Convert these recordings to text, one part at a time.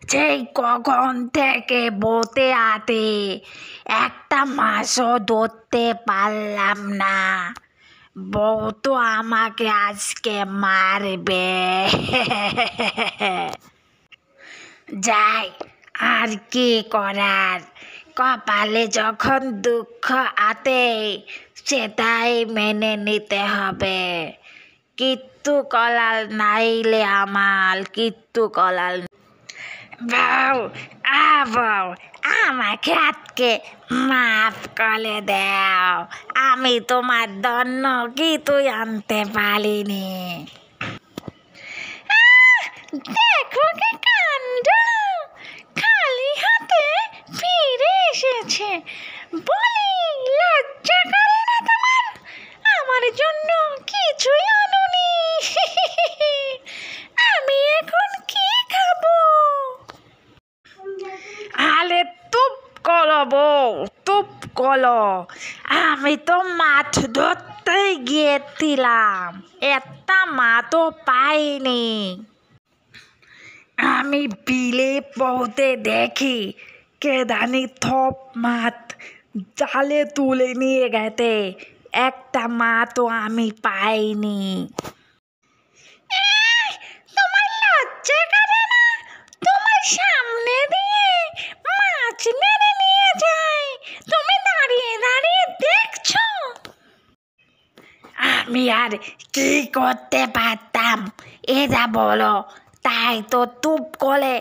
সেই কখন থেকে বতে আতে একটা মাছও ধরতে পারলাম না। বউ তো আমাকে আজকে মারবে। যাই, আর কি করার, কপালে যখন দুঃখ আতে সেটাই মেনে নিতে হবে। কিচ্ছু কলাল নাইলে আমার কিচ্ছু কলাল। বউ, বউ, আমাকে আজকে মাফ করে দাও। আমি তোমার জন্য কিছুই আনতে পারিনি। দেখো কি কাণ্ড, খালি হাতে ফিরে এসেছে। বলি, লজ্জা করে না তোমার? আমার জন্য কিছুই আনোনি। আমি এখন কি খাবো? আলে তুপ করো বউ, তুপ করো। আমি তো মাছ ধরতে গিয়েছিলাম, একটা মাছও পাইনি। আমি বিলে পৌঁতে দেখি কেদানি থপ মাছ জালে তুলে নিয়ে গেছে, একটা মাছও আমি পাইনি। তোমার লজ্জা করে না? তোমার সামনে দিয়ে মাছ মেরে নিয়ে যায়, তুমি দাঁড়িয়ে দাঁড়িয়ে দেখছো। আমি আর কি করতে পারতাম এটা বলো? তাই তো টুপ করে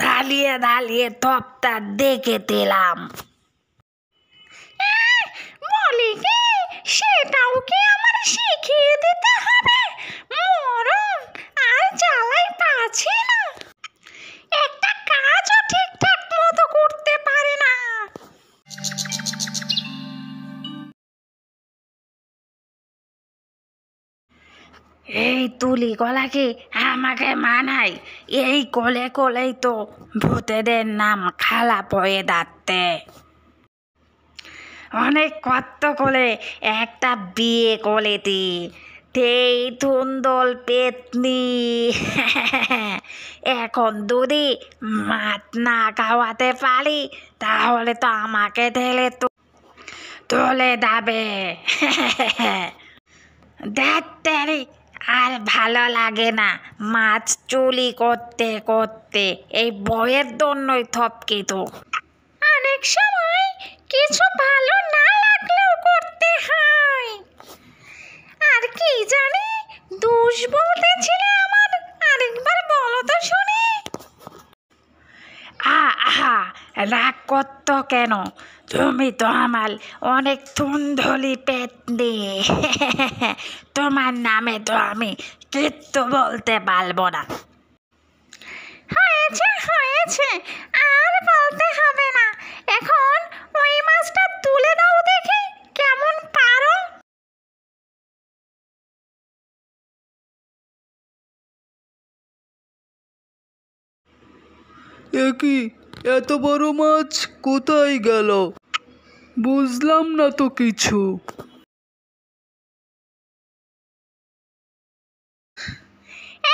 দাঁড়িয়ে দাঁড়িয়ে থপটা দেখে দিলাম। বলি কি, সেটাও কি আমার শিখিয়ে দিতে হবে? মরণ, আর জ্বালাই পাচ্ছি না। একটা কাজও ঠিকঠাক মতো করতে পারে না। এই তুলি গলাকে আমাকে মানাই, এই কোলে কোলেই তো ভূতেদের নাম খারাপ হয়ে যাচ্ছে। অনেক কষ্ট করে একটা বিয়ে করেছি, সেই সুন্দর পেতনি এখন যদি মাছ না খাওয়াতে পারি তাহলে তো আমাকে ঢেলে চলে যাবে। দেখতেরি আর ভালো লাগে না মাছ চুরি করতে করতে, এই বইয়ের জন্যই থপকি তো। অনেক সময় কিছু ভালো না লাগলেও করতে হয়। আর কি জানি দোষ বলতেছিলে আমার, আরেকবার বলো তো শুনি। আহা, রাগ করত কেন? তুমি তো আমার অনেক ধুন্ধলি পেতনি। তোমার নামে তো আমি কিচ্ছু বলতে পারবো না। হয়েছে হয়েছে, আর বলতে হবে না। এখন ওই মাছটা তুলে দাও দেখি, কেমন পারো। কি, এত বড় মাছ কোথায় গেল? বুঝলাম না তো কিছু।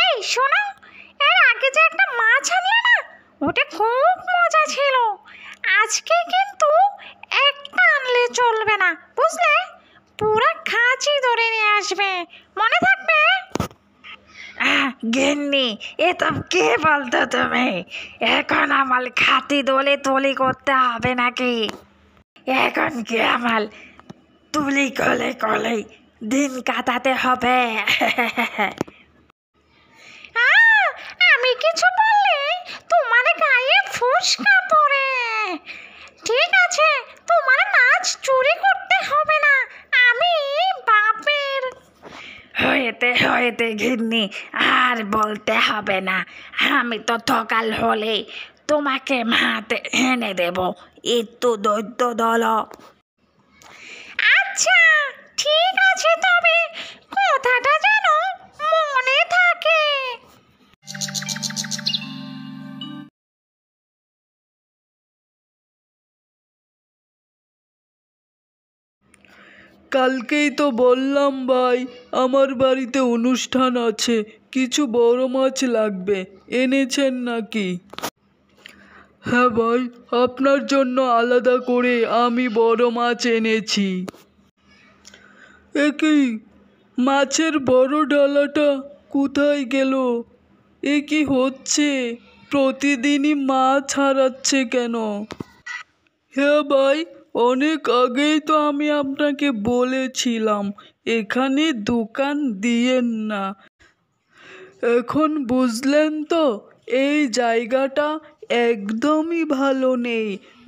এই শোনো, এর আগে যে একটা মাছ আনলে না, ওটা খুব মজা ছিল। আজকে কিন্তু একটা আনলে চলবে না, বুঝলে? পুরা খাঁচি ধরে নিয়ে আসবে, মনে থাকবে। গিন্নি, এসব কে বলতো তুমি? এখন আমার খাতি দলে তলি করতে হবে নাকি? এখন কি আমার তুলি কলে কলে দিন কাটাতে হবে? আমি কিছু বললে তোমার গায়ে ফুসকা পড়ে। ঠিক আছে, তোমার মাছ চুরি করতে হবে না, আমি বাপের। হয়েতে ঘিন্নি, আর বলতে হবে না। আমি তো সকাল হলে তোমাকে ভাত এনে দেব, একটু দৈত্য দল। আচ্ছা ঠিক আছে, তবে কথাটা যেন মনে থাকে। কালকেই তো বললাম ভাই, আমার বাড়িতে অনুষ্ঠান আছে, কিছু বড় মাছ লাগবে, এনেছেন নাকি? হ্যাঁ ভাই, আপনার জন্য আলাদা করে আমি বড় মাছ এনেছি। এ কি, মাছের বড় ডালাটা কোথায় গেল? এ কি হচ্ছে? প্রতিদিনই মাছ হারাচ্ছে কেন? হ্যাঁ ভাই, অনেক আগেই তো আমি আপনাকে বলেছিলাম এখানে দোকান দিয়েন না। এখন বুঝলেন তো এই জায়গাটা একদমই ভালো নেই,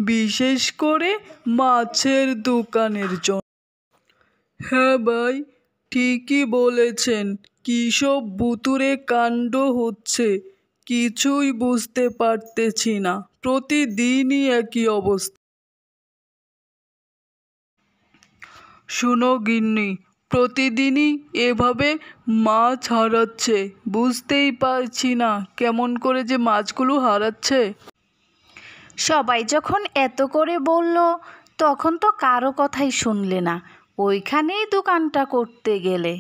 বিশেষ করে মাছের দোকানের জন্য। হ্যাঁ ভাই, ঠিকই বলেছেন। কী সব ভুতুড়ে কাণ্ড হচ্ছে কিছুই বুঝতে পারতেছি না, প্রতিদিনই একই অবস্থা। শুনো গিন্নি, প্রতিদিনই এভাবে মাছ হারাচ্ছে, বুঝতেই পারছি না কেমন করে যে মাছগুলো হারাচ্ছে। সবাই যখন এত করে বলল তখন তো কারো কথাই শুনলে না, ওইখানেই দোকানটা করতে গেলে।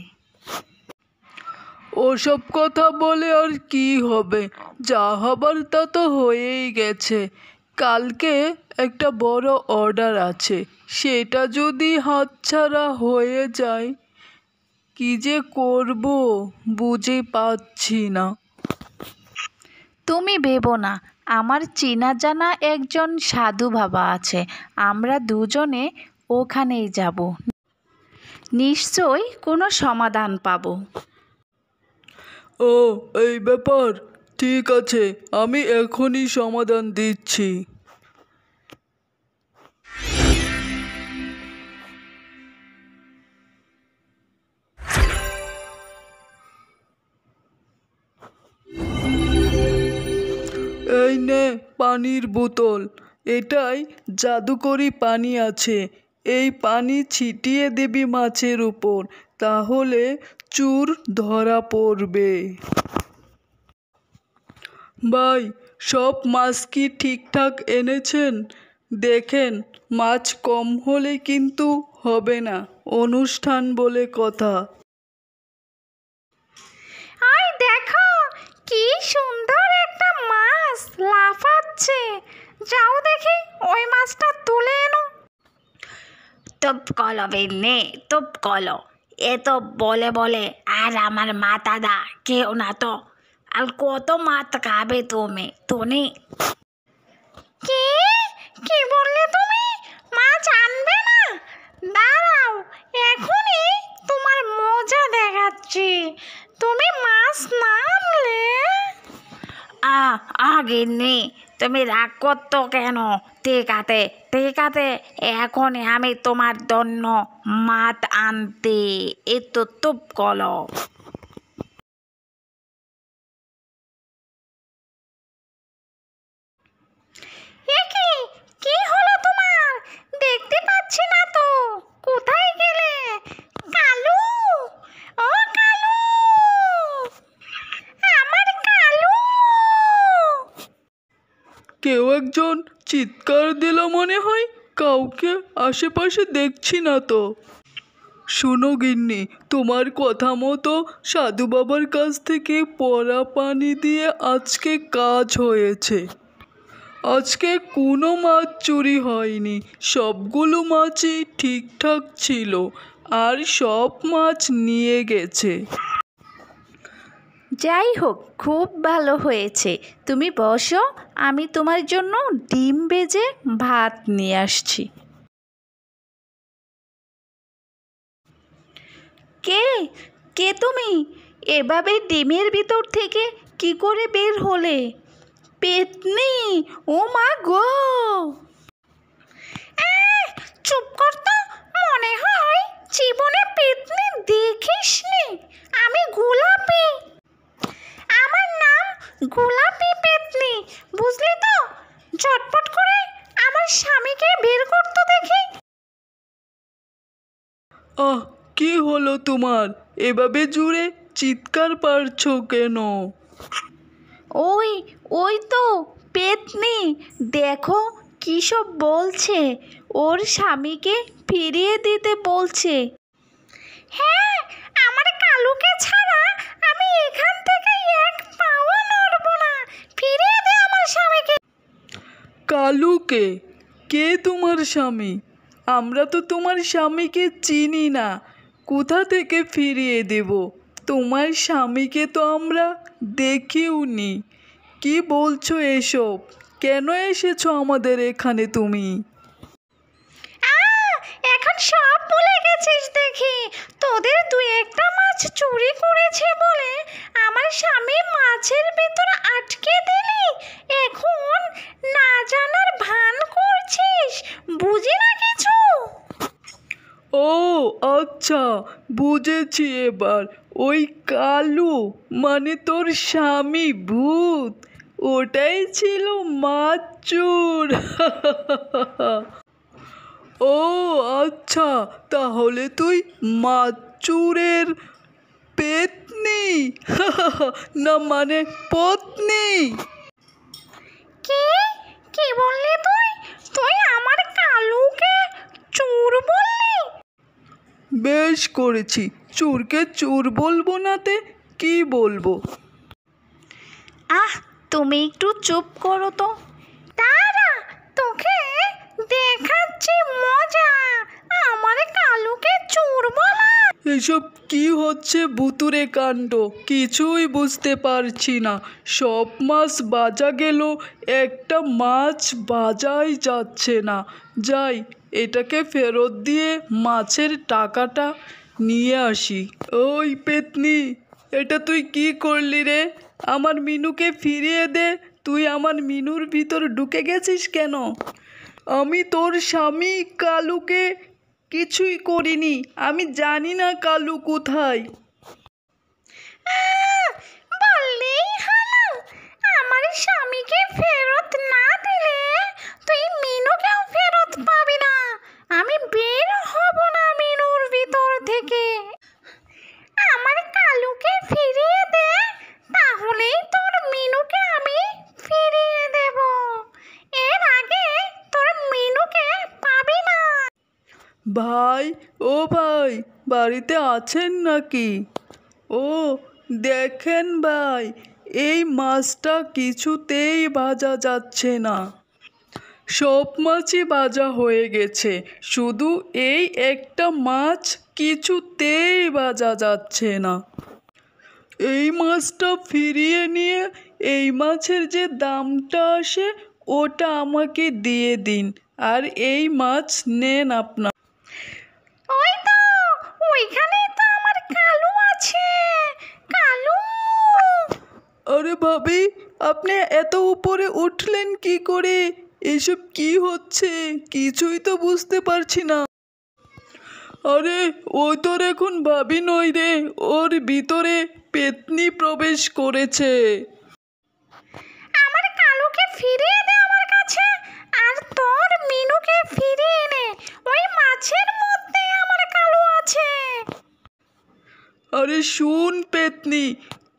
ওসব কথা বলে আর কি হবে, যা হবার তা তো হয়েই গেছে। কালকে একটা বড় অর্ডার আছে, সেটা যদি হাতছাড়া হয়ে যায় কি যে করব বুঝে পাচ্ছি না। তুমি ভেবো না, আমার চেনা জানা একজন সাধু বাবা আছে, আমরা দুজনে ওখানেই যাব, নিশ্চয়ই কোনো সমাধান পাবো। ও, এই ব্যাপার, ঠিক আছে, আমি এখনই সমাধান দিচ্ছি। এই নে পানির বোতল, এটাই জাদুকরি পানি আছে। এই পানি ছিটিয়ে দিবি মাছের উপর, তাহলে চোর ধরা পড়বে। ভাই, সব মাছ কি ঠিকঠাক এনেছেন? দেখেন, মাছ কম হলে কিন্তু হবে না, অনুষ্ঠান বলে কথা। আই দেখো, কি সুন্দর একটা মাছ লাফাচ্ছে। যাও দেখি ওই মাছটা তুলে এনো। তুপ কলো বিন্নি, তুপ কলো। এ তো বলে বলে আর আমার মাথা দা কেউ না তো। আর কত মাছ খাবে তুমি টুনি? কি কি বললে তুমি? মাছ আনবে না? দাঁড়াও, এখনই তোমার মজা দেখাচ্ছি। তুমি মাছ না আনলে? গিন্নি, তুমি রাগ করতো কেন? ঠিক আছে ঠিক আছে, এখনই আমি তোমার জন্য মাছ আনতে একটু চুপ করো। একি, কি হলো তোমার? দেখতে পাচ্ছি না তো, কোথায় গেলে? কালু, ও কালু, আমার কালু। কেউ একজন চিৎকার দিল মনে হয়, কাউকে আশেপাশে দেখছি না তো। শোনো গিন্নি, তোমার কথা মতো সাধু বাবার কাছ থেকে পড়া পানি দিয়ে আজকে কাজ হয়েছে। আজকে কোনো মাছ চুরি হয়নি, সবগুলো মাছই ঠিকঠাক ছিল, আর সব মাছ নিয়ে গেছে। যাই হোক, খুব ভালো হয়েছে। তুমি বসো, আমি তোমার জন্য ডিম ভেজে ভাত নিয়ে আসছি। কে কে তুমি? এভাবে ডিমের ভিতর থেকে কি করে বের হলে? পেতনি! ও মা গো! চুপ কর তো, মনে হয় জীবনে পেতনি দেখিসনি। আমি গোলাপি, আমার নাম গোলাপি পেতনি, বুঝলি তো? ঝটপট করে আমার স্বামীকে বের করতে দেখি। আহ, কি হলো তোমার? এভাবে জুড়ে চিৎকার পারছো কেন? ওই ওই তো পেতনি, দেখো কী সব বলছে, ওর স্বামীকে ফিরিয়ে দিতে বলছে। হ্যাঁ, আমার কালুকে ছাড়া আমি এখান থেকে এক পাও নড়ব না। ফিরিয়ে দে আমার স্বামীকে। কালুকে? কে তোমার স্বামী? আমরা তো তোমার স্বামীকে চিনি না, কোথা থেকে ফিরিয়ে দেব? তোমার স্বামীকে তো আমরা দেখিও নি। কি বলছো এসব? কেন এসেছো আমাদের এখানে তুমি? এখন সব ভুলে গেছিস দেখি। তোদের দুই একটা মাছ চুরি করেছে বলে আমার স্বামী মাছের ভিতর আটকে দিলি, এখন না জানার ভান করছিস, বুঝি না কিছু। ও আচ্ছা, বুঝেছি এবার। ওই কালু মানে তোর স্বামী ভূত, ওটাই ছিল মাছ চোর। ও আচ্ছা, তাহলে তুই মাছ চোরের পেতনি, না মানে পত্নী? কি কি বললি তুই? তুই আমার কালুকে চোর বললি? বেশ করেছি, চোরকে চোর বলবো নাতে কি বলবো? তুমি একটু চুপ করো তো। দাঁড়া, তোকে দেখাচ্ছি মজা, আমার কালুকে চোর বলা। এসব কি হচ্ছে ভুতুরে কাণ্ড? কিছুই বুঝতে পারছি না। সব মাছ বাজা গেল, একটা মাছ বাজাই যাচ্ছে না। যাই, এটাকে ফেরত দিয়ে মাছের টাকাটা নিয়ে আসি। ওই পেতনি, এটা তুই কি করলি রে? আমার মিনুকে ফিরিয়ে দে। তুই আমার মিনুর ভিতর ঢুকে গেছিস কেন? আমি তোর স্বামী কালুকে কিছুই করিনি। আমি জানি না কালু কোথায়। বললেই হলো, আমার স্বামীকে ফেরত না দিলে তুই মিনুকেও ফেরত পাবি না। আমি বের হব না মিনুর ভিতর থেকে। আমার কালুকে ফিরিয়ে দে, তাহলেই তোর মিনুকে আমি ফিরিয়ে দেব। এর আগে তোর মিনুকে পাবি না। ভাই, ও ভাই, বাড়িতে আছেন নাকি? ও দেখেন ভাই, এই মাছটা কিছুতেই ভাজা যাচ্ছে না। সব মাছই ভাজা হয়ে গেছে, শুধু এই একটা মাছ কিছুতেই ভাজা যাচ্ছে না। এই মাছটা ফিরিয়ে নিয়ে এই মাছের যে দামটা আসে ওটা আমাকে দিয়ে দিন, আর এই মাছ নেন আপনার। ওই তো, ওইখানেই তো আমার কালু আছে। কালু! আরে ভাবি, আপনি এত উপরে উঠলেন কি করে? এসব কি হচ্ছে? কিছুই তো বুঝতে পারছি না। আরে ওই তোর এখন ভাবি নই রে, ওর ভিতরে পেতনি প্রবেশ করেছে। আমার কালুকে ফিরিয়ে দে আমার কাছে, আর তোর মিনুকে ফিরিয়ে নে। ওই মাছের মধ্যে আমার কালু আছে। আরে শুন পেতনি,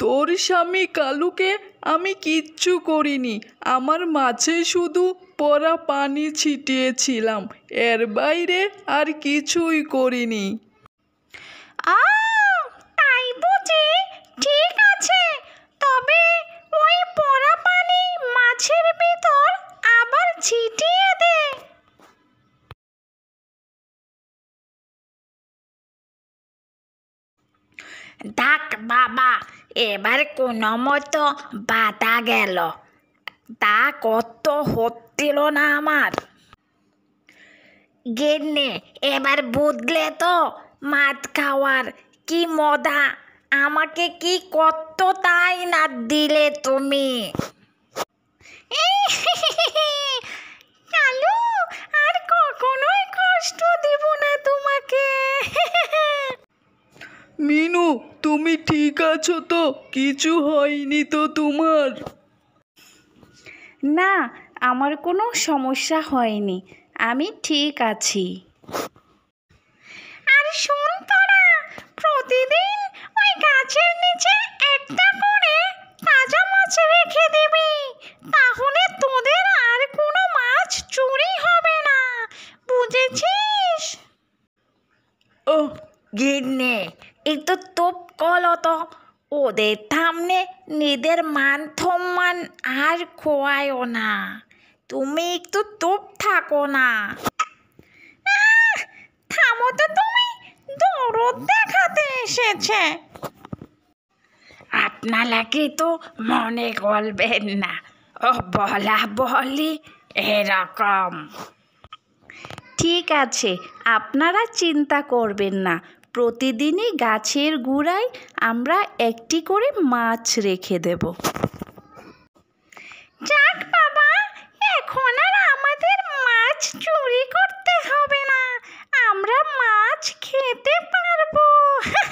তোর স্বামী কালুকে আমি কিচ্ছু করিনি। আমার মাছে শুধু পড়া পানি ছিটিয়েছিলাম, এর বাইরে আর কিছুই করিনি। তাই বুঝি? ঠিক আছে, তবে ওই পড়া পানি মাছের ভিতর আবার ছিটিয়ে দে। দেখ বাবা, এবার কোনো মতো বাধা গেল। তা কত হচ্ছিল না আমার। গিন্নি, এবার বুঝলে তো মাছ খাওয়ার কি মজা। আমাকে কি কত তাই না দিলে তুমি। কালু, আর কখনোই কষ্ট দিব না তোমাকে। মিনু, তুমি ঠিক আছো তো? কিছু হয়নি তো তোমার? না, আমার কোনো সমস্যা হয়নি, আমি ঠিক আছি। আর শোন তোরা, প্রতিদিন ওই গাছের নিচে একটা করে তাজা মাছ রেখে দিবি, তাহলে তোদের আর কোনো মাছ চুরি হবে না, বুঝেছিস? ও গিন্নি, একটু তোপ কলো তো, ওদের সামনে নিজের মান সম্মান আর খোয়ায়ও না। তুমি একটু চুপ থাকো না। থামো তো তুমি, দরদ দেখাতে এসেছে। আপনারা কি তো মনে করবেন না, ও বলা বলি এরকম। ঠিক আছে, আপনারা চিন্তা করবেন না। প্রতিদিনই গাছের গোড়ায় আমরা একটি করে মাছ রেখে দেব।